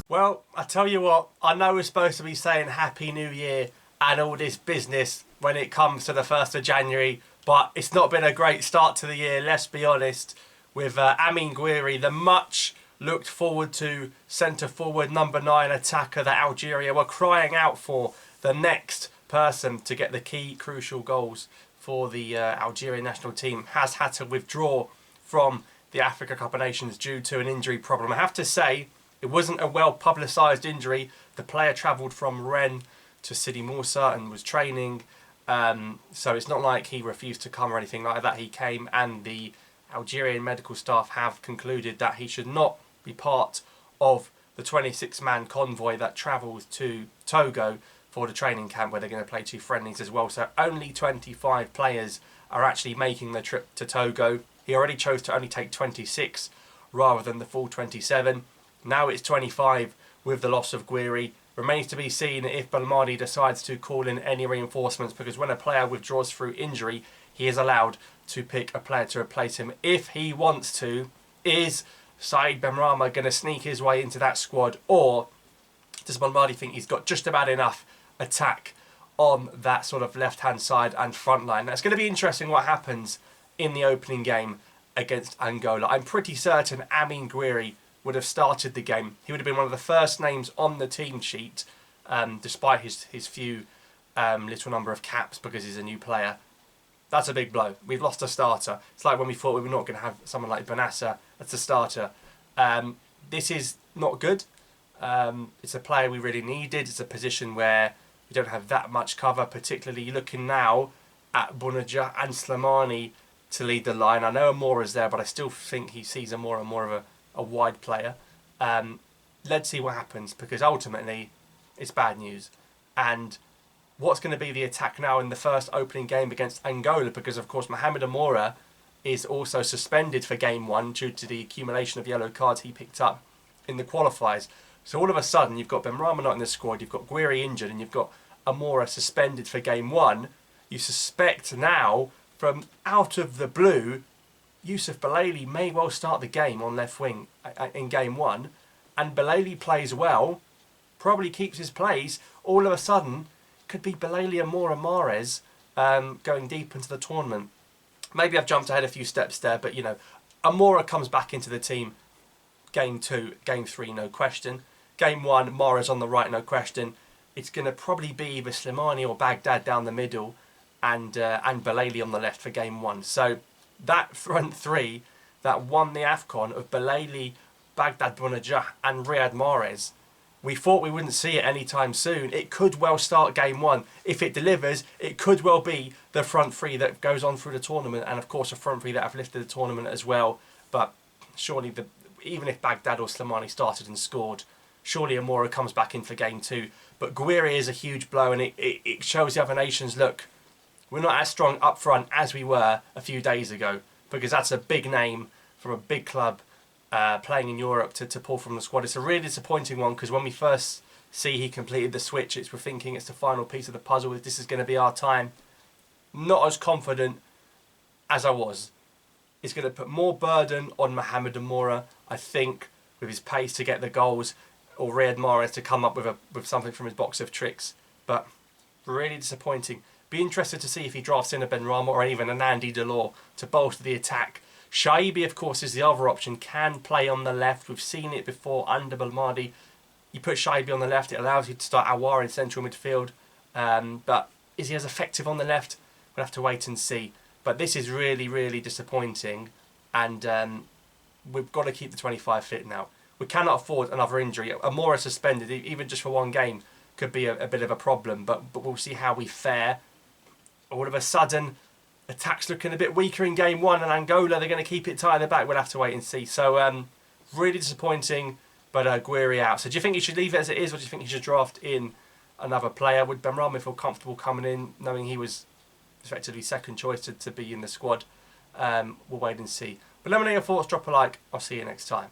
Well, I tell you what, I know we're supposed to be saying Happy New Year and all this business when it comes to the 1st of January, but it's not been a great start to the year, let's be honest, with Amine Gouiri, the much looked forward to centre forward number 9 attacker that Algeria were crying out for, the next person to get the key crucial goals for the Algerian national team, has had to withdraw from the Africa Cup of Nations due to an injury problem. I have to say, it wasn't a well publicised injury. The player travelled from Rennes to Sidi Moussa and was training. So it's not like he refused to come or anything like that. He came, and the Algerian medical staff have concluded that he should not be part of the 26-man convoy that travels to Togo for the training camp, where they're going to play 2 friendlies as well. So only 25 players are actually making the trip to Togo. He already chose to only take 26 rather than the full 27. Now it's 25 with the loss of Gouiri. Remains to be seen if Belmadi decides to call in any reinforcements, because when a player withdraws through injury, he is allowed to pick a player to replace him if he wants to. Is Saïd Benrahma going to sneak his way into that squad, or does Belmadi think he's got just about enough attack on that sort of left-hand side and front line? That's going to be interesting what happens in the opening game against Angola. I'm pretty certain Amine Gouiri would have started the game. He would have been one of the first names on the team sheet, despite his few little number of caps, because he's a new player. That's a big blow. We've lost a starter. It's like when we thought we were not going to have someone like Benassa as a starter. This is not good. It's a player we really needed. It's a position where we don't have that much cover, particularly looking now at Bounedjah and Slimani to lead the line. I know Amoura's there, but I still think he sees Amoura more of a wide player. Let's see what happens, because ultimately it's bad news. And what's going to be the attack now in the first opening game against Angola, because of course Mohamed Amoura is also suspended for game 1 due to the accumulation of yellow cards he picked up in the qualifiers. So all of a sudden you've got Benrahma not in the squad, you've got Gouiri injured, and you've got Amoura suspended for game 1. You suspect now, from out of the blue, Youssouf Belaili may well start the game on left wing in game 1, and Belaili plays well, probably keeps his place. All of a sudden, could be Belaili, Amoura, Mahrez going deep into the tournament. Maybe I've jumped ahead a few steps there, but you know, Amoura comes back into the team game 2, game 3, no question. Game 1, Mahrez on the right, no question. It's going to probably be either Slimani or Baghdad down the middle, and Belaili on the left for game 1. So that front 3 that won the AFCON of Belaili, Baghdad, Bounedjah and Riyad Mahrez, we thought we wouldn't see it anytime soon. It could well start game 1. If it delivers, it could well be the front 3 that goes on through the tournament, and of course a front 3 that have lifted the tournament as well. But surely, even if Baghdad or Slimani started and scored, surely Amoura comes back in for game 2. But Gouiri is a huge blow, and it shows the other nations, look, we're not as strong up front as we were a few days ago, because that's a big name from a big club playing in Europe to pull from the squad. It's a really disappointing one, because when we first see he completed the switch, we're thinking it's the final piece of the puzzle, this is going to be our time. Not as confident as I was. It's going to put more burden on Mohamed Amoura, I think, with his pace to get the goals, or Riyad Mahrez to come up with something from his box of tricks. But really disappointing. Be interested to see if he drafts in a Benrahma or even a Nandi Delors to bolster the attack. Shaibi, of course, is the other option, can play on the left. We've seen it before under Belmadi. You put Shaibi on the left, it allows you to start Aouar in central midfield. But is he as effective on the left? We'll have to wait and see. But this is really, really disappointing. And we've got to keep the 25 fit now. We cannot afford another injury. Amoura suspended, even just for one game, could be a bit of a problem. But we'll see how we fare. All of a sudden, attack's looking a bit weaker in game 1, and Angola, they're going to keep it tight at the back. We'll have to wait and see. So, really disappointing, but Gouiri out. So do you think you should leave it as it is, or do you think you should draft in another player? Would Benrahma feel comfortable coming in, knowing he was effectively second choice to be in the squad? We'll wait and see. But let me know your thoughts, drop a like. I'll see you next time.